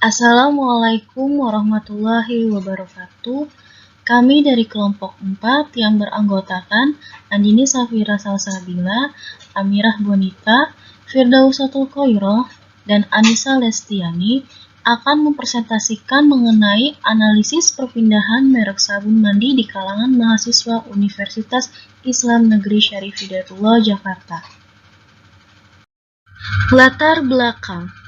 Assalamualaikum warahmatullahi wabarakatuh. Kami dari kelompok 4 yang beranggotakan Andini Safira Salsabila, Amirah Bonita, Firdausatul Khoiroh, dan Anissa Lestiani akan mempresentasikan mengenai analisis perpindahan merek sabun mandi di kalangan mahasiswa Universitas Islam Negeri Syarif Hidayatullah Jakarta. Latar belakang.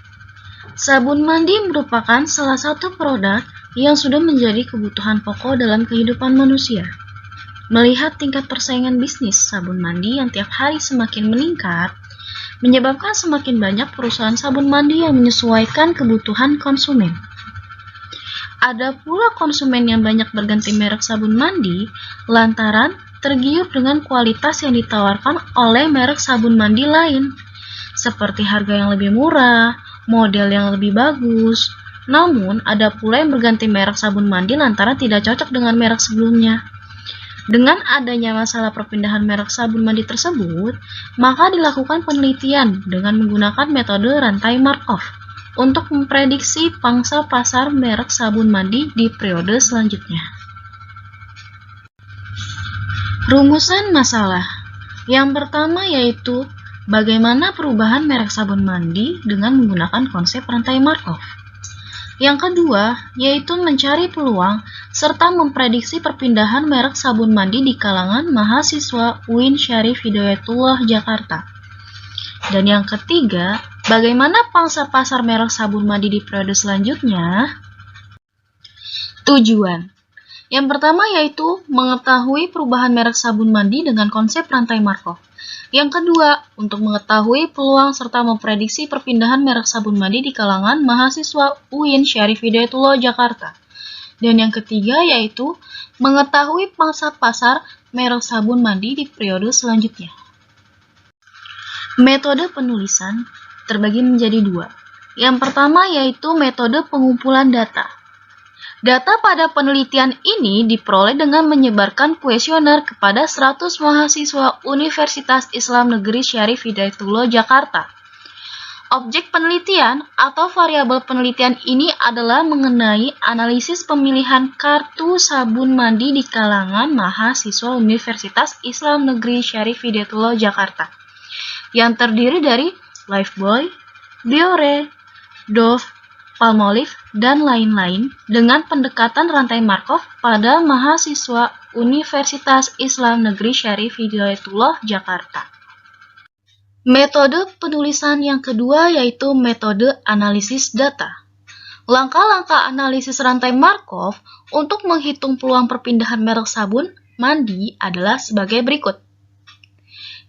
Sabun mandi merupakan salah satu produk yang sudah menjadi kebutuhan pokok dalam kehidupan manusia. Melihat tingkat persaingan bisnis sabun mandi yang tiap hari semakin meningkat, menyebabkan semakin banyak perusahaan sabun mandi yang menyesuaikan kebutuhan konsumen. Ada pula konsumen yang banyak berganti merek sabun mandi lantaran tergiur dengan kualitas yang ditawarkan oleh merek sabun mandi lain, seperti harga yang lebih murah, model yang lebih bagus. Namun, ada pula yang berganti merek sabun mandi lantaran tidak cocok dengan merek sebelumnya. Dengan adanya masalah perpindahan merek sabun mandi tersebut, maka dilakukan penelitian dengan menggunakan metode rantai Markov untuk memprediksi pangsa pasar merek sabun mandi di periode selanjutnya. Rumusan masalah. Yang pertama yaitu bagaimana perubahan merek sabun mandi dengan menggunakan konsep rantai Markov. Yang kedua, yaitu mencari peluang serta memprediksi perpindahan merek sabun mandi di kalangan mahasiswa UIN Syarif Hidayatullah Jakarta. Dan yang ketiga, bagaimana pangsa pasar merek sabun mandi di periode selanjutnya? Tujuan. Yang pertama yaitu mengetahui perubahan merek sabun mandi dengan konsep rantai Markov. Yang kedua, untuk mengetahui peluang serta memprediksi perpindahan merek sabun mandi di kalangan mahasiswa UIN Syarif Hidayatullah Jakarta. Dan yang ketiga yaitu mengetahui pangsa pasar merek sabun mandi di periode selanjutnya. Metode penulisan terbagi menjadi dua. Yang pertama yaitu metode pengumpulan data. Data pada penelitian ini diperoleh dengan menyebarkan kuesioner kepada 100 mahasiswa Universitas Islam Negeri Syarif Hidayatullah Jakarta. Objek penelitian atau variabel penelitian ini adalah mengenai analisis pemilihan kartu sabun mandi di kalangan mahasiswa Universitas Islam Negeri Syarif Hidayatullah Jakarta, yang terdiri dari Lifebuoy, Biore, Dove, Palmolive, dan lain-lain dengan pendekatan rantai Markov pada mahasiswa Universitas Islam Negeri Syarif Hidayatullah Jakarta. Metode penulisan yang kedua yaitu metode analisis data. Langkah-langkah analisis rantai Markov untuk menghitung peluang perpindahan merek sabun mandi adalah sebagai berikut.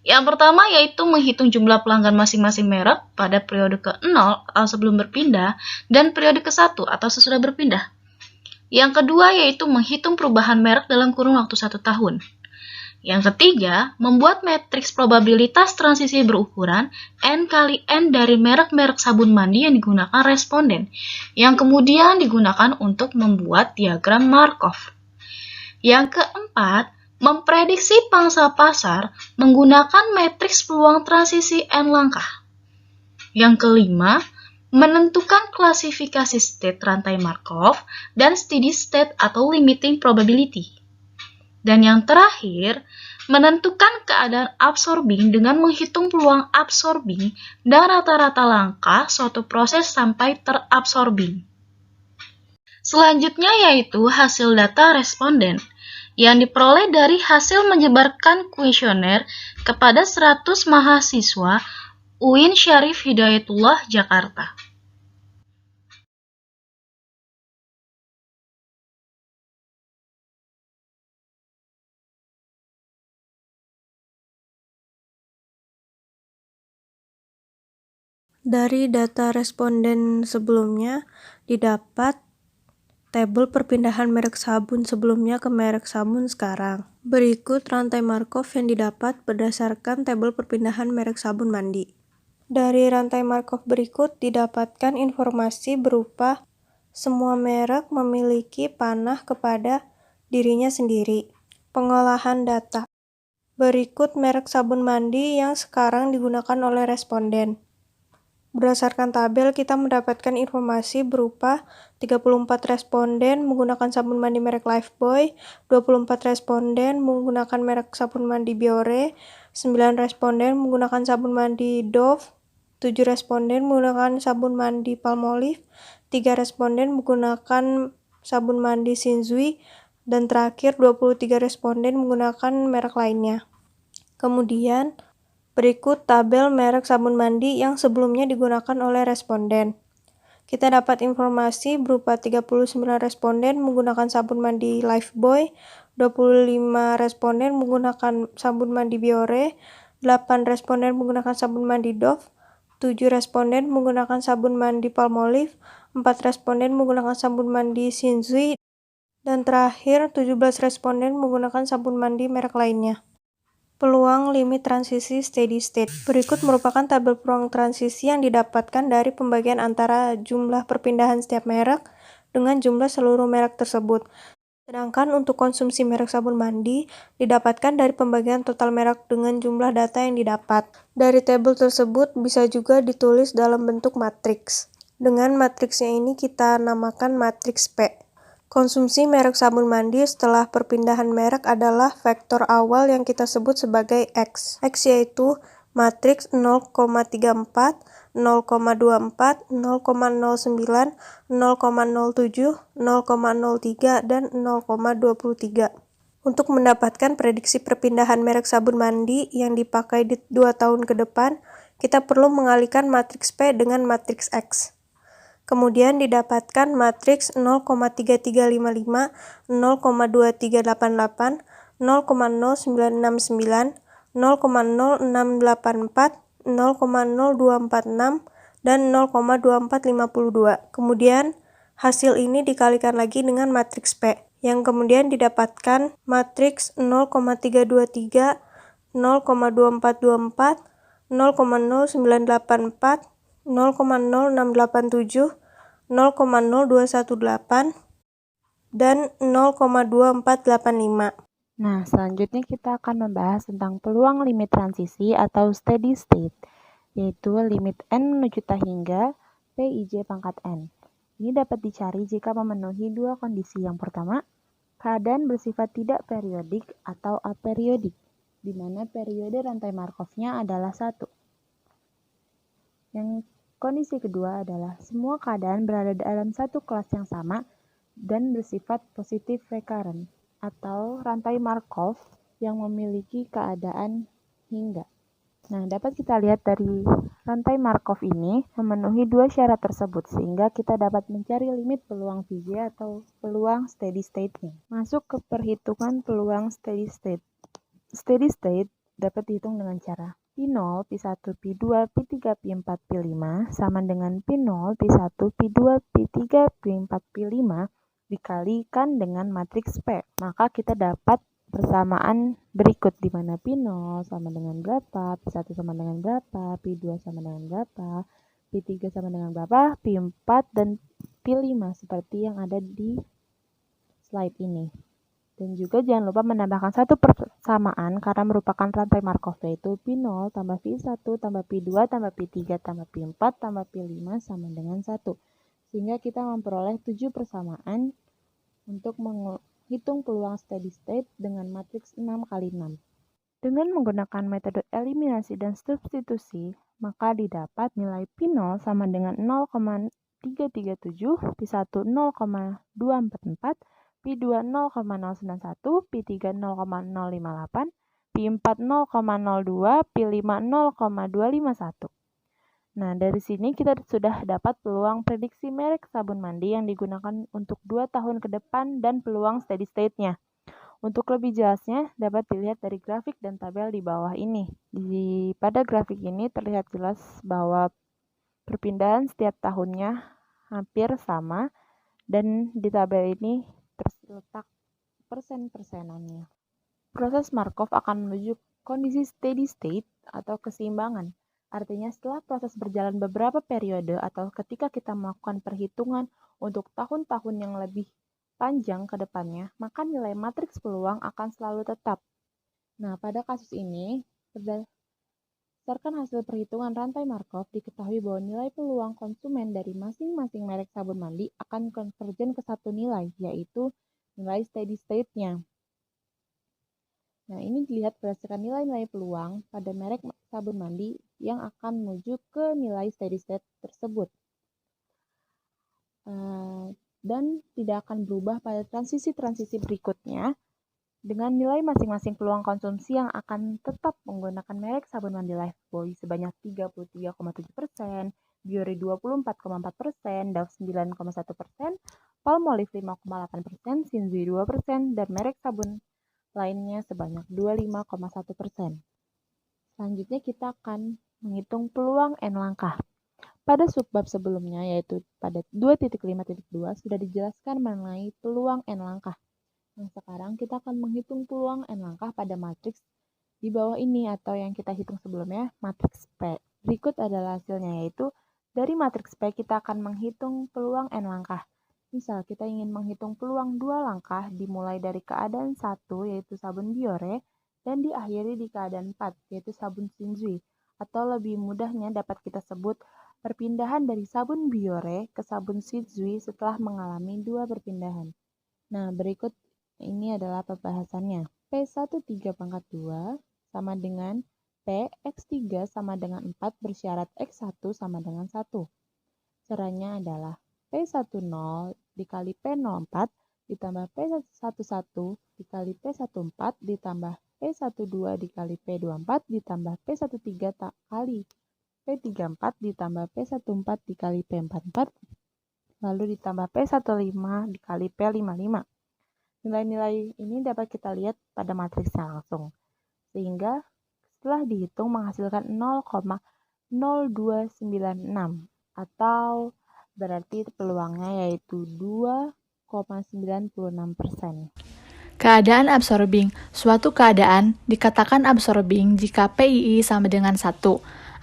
Yang pertama yaitu menghitung jumlah pelanggan masing-masing merek pada periode ke-0 atau sebelum berpindah dan periode ke-1 atau sesudah berpindah. Yang kedua yaitu menghitung perubahan merek dalam kurun waktu 1 tahun. Yang ketiga, membuat matriks probabilitas transisi berukuran N kali N dari merek-merek sabun mandi yang digunakan responden, yang kemudian digunakan untuk membuat diagram Markov. Yang keempat, memprediksi pangsa pasar menggunakan matriks peluang transisi N langkah. Yang kelima, menentukan klasifikasi state rantai Markov dan steady state atau limiting probability. Dan yang terakhir, menentukan keadaan absorbing dengan menghitung peluang absorbing dan rata-rata langkah suatu proses sampai terabsorbing. Selanjutnya yaitu hasil data responden, yang diperoleh dari hasil menyebarkan kuesioner kepada 100 mahasiswa UIN Syarif Hidayatullah Jakarta. Dari data responden sebelumnya didapat tabel perpindahan merek sabun sebelumnya ke merek sabun sekarang. Berikut rantai Markov yang didapat berdasarkan tabel perpindahan merek sabun mandi. Dari rantai Markov berikut didapatkan informasi berupa semua merek memiliki panah kepada dirinya sendiri. Pengolahan data. Berikut merek sabun mandi yang sekarang digunakan oleh responden. Berdasarkan tabel, kita mendapatkan informasi berupa 34 responden menggunakan sabun mandi merek Lifebuoy, 24 responden menggunakan merek sabun mandi Biore, 9 responden menggunakan sabun mandi Dove, 7 responden menggunakan sabun mandi Palmolive, 3 responden menggunakan sabun mandi Shinzui, dan terakhir 23 responden menggunakan merek lainnya. Kemudian, berikut tabel merek sabun mandi yang sebelumnya digunakan oleh responden. Kita dapat informasi berupa 39 responden menggunakan sabun mandi Lifebuoy, 25 responden menggunakan sabun mandi Biore, 8 responden menggunakan sabun mandi Dove, 7 responden menggunakan sabun mandi Palmolive, 4 responden menggunakan sabun mandi Shinzui, dan terakhir 17 responden menggunakan sabun mandi merek lainnya. Peluang limit transisi steady state. Berikut merupakan tabel peluang transisi yang didapatkan dari pembagian antara jumlah perpindahan setiap merek dengan jumlah seluruh merek tersebut. Sedangkan untuk konsumsi merek sabun mandi didapatkan dari pembagian total merek dengan jumlah data yang didapat. Dari tabel tersebut bisa juga ditulis dalam bentuk matriks. Dengan matriksnya ini kita namakan matriks P. Konsumsi merek sabun mandi setelah perpindahan merek adalah vektor awal yang kita sebut sebagai X. X yaitu matriks 0,34, 0,24, 0,09, 0,07, 0,03, dan 0,23. Untuk mendapatkan prediksi perpindahan merek sabun mandi yang dipakai di 2 tahun ke depan, kita perlu mengalihkan matriks P dengan matriks X. Kemudian didapatkan matriks 0,3355, 0,2388, 0,0969, 0,0684, 0,0246, dan 0,2452. Kemudian hasil ini dikalikan lagi dengan matriks P, yang kemudian didapatkan matriks 0,323, 0,2424, 0,0984, 0,0687, 0,0218, dan 0,2485. Nah, selanjutnya kita akan membahas tentang peluang limit transisi atau steady state, yaitu limit N menuju tak hingga PIJ pangkat N. Ini dapat dicari jika memenuhi dua kondisi. Yang pertama, keadaan bersifat tidak periodik atau aperiodik, di mana periode rantai Markov-nya adalah 1. Yang kondisi kedua adalah semua keadaan berada dalam satu kelas yang sama dan bersifat positif recurrent atau rantai Markov yang memiliki keadaan hingga. Nah, dapat kita lihat dari rantai Markov ini memenuhi dua syarat tersebut sehingga kita dapat mencari limit peluang VJ atau peluang steady state-nya. Masuk ke perhitungan peluang steady state. Steady state dapat dihitung dengan cara P0, P1, P2, P3, P4, P5 sama dengan P0, P1, P2, P3, P4, P5 dikalikan dengan matriks P. Maka kita dapat persamaan berikut di mana P0 sama dengan berapa, P1 sama dengan berapa, P2 sama dengan berapa, P3 sama dengan berapa, P4 dan P5 seperti yang ada di slide ini. Dan juga jangan lupa menambahkan satu persamaan karena merupakan rantai Markov, yaitu P0 tambah P1 tambah P2 tambah P3 tambah P4 tambah P5 sama dengan 1. Sehingga kita memperoleh 7 persamaan untuk menghitung peluang steady state dengan matriks 6 kali 6. Dengan menggunakan metode eliminasi dan substitusi, maka didapat nilai P0 sama dengan 0,337, P1 0,244, P2 0,091, P3 0,058, P4 0,02, P5 0,251. Nah, dari sini kita sudah dapat peluang prediksi merek sabun mandi yang digunakan untuk 2 tahun ke depan dan peluang steady state-nya. Untuk lebih jelasnya dapat dilihat dari grafik dan tabel di bawah ini. Pada grafik ini terlihat jelas bahwa perpindahan setiap tahunnya hampir sama dan di tabel ini terletak persen-persenannya. Proses Markov akan menuju kondisi steady state atau keseimbangan. Artinya setelah proses berjalan beberapa periode atau ketika kita melakukan perhitungan untuk tahun-tahun yang lebih panjang ke depannya, maka nilai matriks peluang akan selalu tetap. Nah, pada kasus ini, Berdasarkan hasil perhitungan rantai Markov, diketahui bahwa nilai peluang konsumen dari masing-masing merek sabun mandi akan konvergen ke satu nilai, yaitu nilai steady state-nya. Nah, ini dilihat berdasarkan nilai-nilai peluang pada merek sabun mandi yang akan menuju ke nilai steady state tersebut. Dan tidak akan berubah pada transisi-transisi berikutnya dengan nilai masing-masing peluang konsumsi yang akan tetap menggunakan merek sabun mandi Lifebuoy sebanyak 33,7%, Biore 24,4%, Dove 9,1%, Palmolive 5,8%, Shinzui 2%, dan merek sabun lainnya sebanyak 25,1%. Selanjutnya kita akan menghitung peluang N langkah. Pada subbab sebelumnya, yaitu pada 2.5.2, sudah dijelaskan mengenai peluang N langkah. Nah, sekarang kita akan menghitung peluang N langkah pada matriks di bawah ini atau yang kita hitung sebelumnya, matriks P. Berikut adalah hasilnya, yaitu dari matriks P kita akan menghitung peluang N langkah. Misal, kita ingin menghitung peluang 2 langkah dimulai dari keadaan 1, yaitu sabun Biore, dan diakhiri di keadaan 4, yaitu sabun Shinzui. Atau lebih mudahnya dapat kita sebut perpindahan dari sabun Biore ke sabun Shinzui setelah mengalami 2 perpindahan. Nah, berikut ini adalah pembahasannya. P13 pangkat 2 sama dengan P X3 sama dengan 4 bersyarat X1 sama dengan 1. Caranya adalah P10 dikali P04 ditambah P11 dikali P14 ditambah P12 dikali P24 ditambah P13 kali P34 ditambah P14 dikali P44 lalu ditambah P15 dikali P55. Nilai-nilai ini dapat kita lihat pada matriksnya langsung, sehingga setelah dihitung menghasilkan 0,0296 atau berarti peluangnya yaitu 2,96%. Keadaan absorbing. Suatu keadaan dikatakan absorbing jika PII sama dengan 1,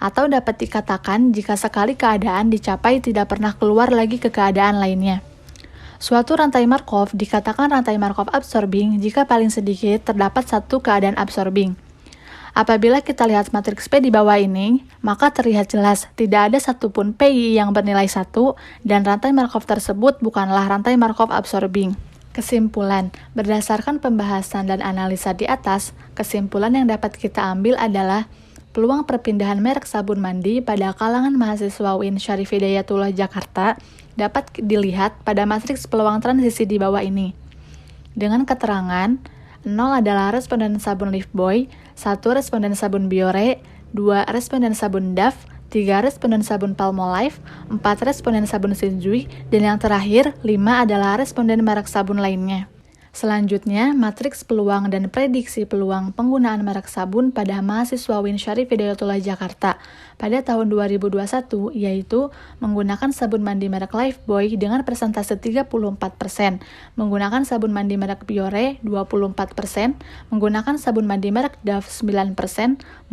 atau dapat dikatakan jika sekali keadaan dicapai tidak pernah keluar lagi ke keadaan lainnya. Suatu rantai Markov dikatakan rantai Markov absorbing jika paling sedikit terdapat satu keadaan absorbing. Apabila kita lihat matriks P di bawah ini, maka terlihat jelas tidak ada satupun PI yang bernilai 1 dan rantai Markov tersebut bukanlah rantai Markov absorbing. Kesimpulan, berdasarkan pembahasan dan analisa di atas, kesimpulan yang dapat kita ambil adalah peluang perpindahan merek sabun mandi pada kalangan mahasiswa UIN Syarif Hidayatullah Jakarta dapat dilihat pada matriks peluang transisi di bawah ini. Dengan keterangan, 0 adalah responden sabun Lifebuoy, 1 responden sabun Biore, 2 responden sabun Dove, 3 responden sabun Palmolive, 4 responden sabun Shinzui, dan yang terakhir 5 adalah responden merek sabun lainnya. Selanjutnya, matriks peluang dan prediksi peluang penggunaan merek sabun pada mahasiswa UIN Syarif Hidayatullah Jakarta pada tahun 2021, yaitu menggunakan sabun mandi merek Lifebuoy dengan persentase 34%, menggunakan sabun mandi merek Biore 24%, menggunakan sabun mandi merek Dove 9%,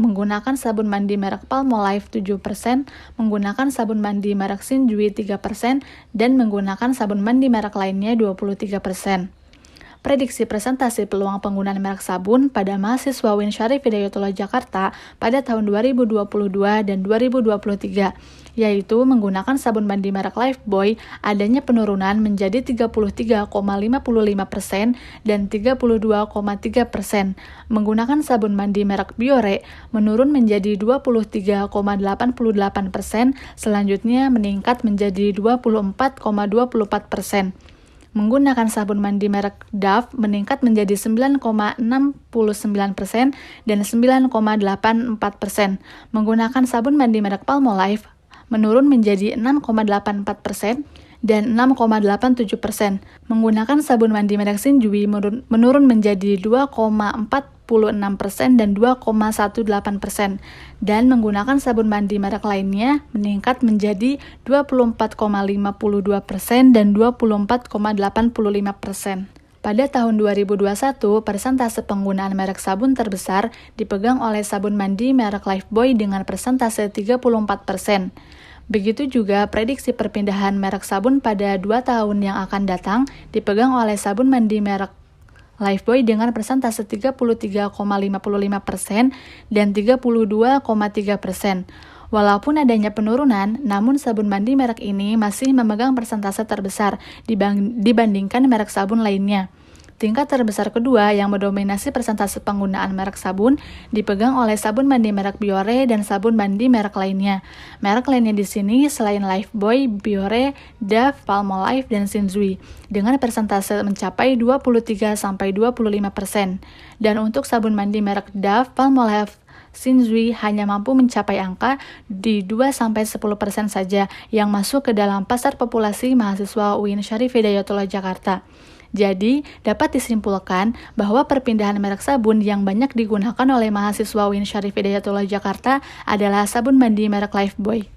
menggunakan sabun mandi merek Palmolive 7%, menggunakan sabun mandi merek Shinzui 3%, dan menggunakan sabun mandi merek lainnya 23%. Prediksi presentasi peluang penggunaan merek sabun pada mahasiswa UIN Syarif Hidayatullah Jakarta pada tahun 2022 dan 2023, yaitu menggunakan sabun mandi merek Lifebuoy adanya penurunan menjadi 33,55% dan 32,3%. Menggunakan sabun mandi merek Biore menurun menjadi 23,88%, selanjutnya meningkat menjadi 24,24%. Menggunakan sabun mandi merek Dove meningkat menjadi 9,69% dan 9,84%. Menggunakan sabun mandi merek Palmolive menurun menjadi 6,84% dan 6,87%. Menggunakan sabun mandi merek Shinzui menurun menjadi 2,46% dan 2,18%. Dan menggunakan sabun mandi merek lainnya meningkat menjadi 24,52% dan 24,85%. Pada tahun 2021, persentase penggunaan merek sabun terbesar dipegang oleh sabun mandi merek Lifebuoy dengan persentase 34%. Begitu juga prediksi perpindahan merek sabun pada 2 tahun yang akan datang dipegang oleh sabun mandi merek Lifebuoy dengan persentase 33,55% dan 32,3%. Walaupun adanya penurunan, namun sabun mandi merek ini masih memegang persentase terbesar dibandingkan merek sabun lainnya. Tingkat terbesar kedua yang mendominasi persentase penggunaan merek sabun dipegang oleh sabun mandi merek Biore dan sabun mandi merek lainnya. Merek lainnya di sini selain Lifebuoy, Biore, Dove, Palmolive, dan Shinzui dengan persentase mencapai 23-25%. Dan untuk sabun mandi merek Dove, Palmolive, Shinzui hanya mampu mencapai angka di 2-10% saja yang masuk ke dalam pasar populasi mahasiswa UIN Syarif Hidayatullah Jakarta. Jadi, dapat disimpulkan bahwa perpindahan merek sabun yang banyak digunakan oleh mahasiswa UIN Syarif Hidayatullah Jakarta adalah sabun mandi merek Lifebuoy.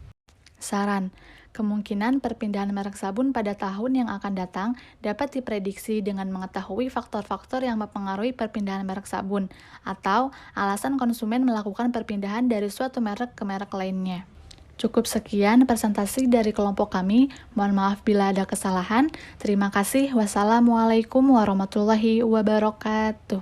Saran: kemungkinan perpindahan merek sabun pada tahun yang akan datang dapat diprediksi dengan mengetahui faktor-faktor yang mempengaruhi perpindahan merek sabun atau alasan konsumen melakukan perpindahan dari suatu merek ke merek lainnya. Cukup sekian presentasi dari kelompok kami. Mohon maaf bila ada kesalahan. Terima kasih. Wassalamualaikum warahmatullahi wabarakatuh.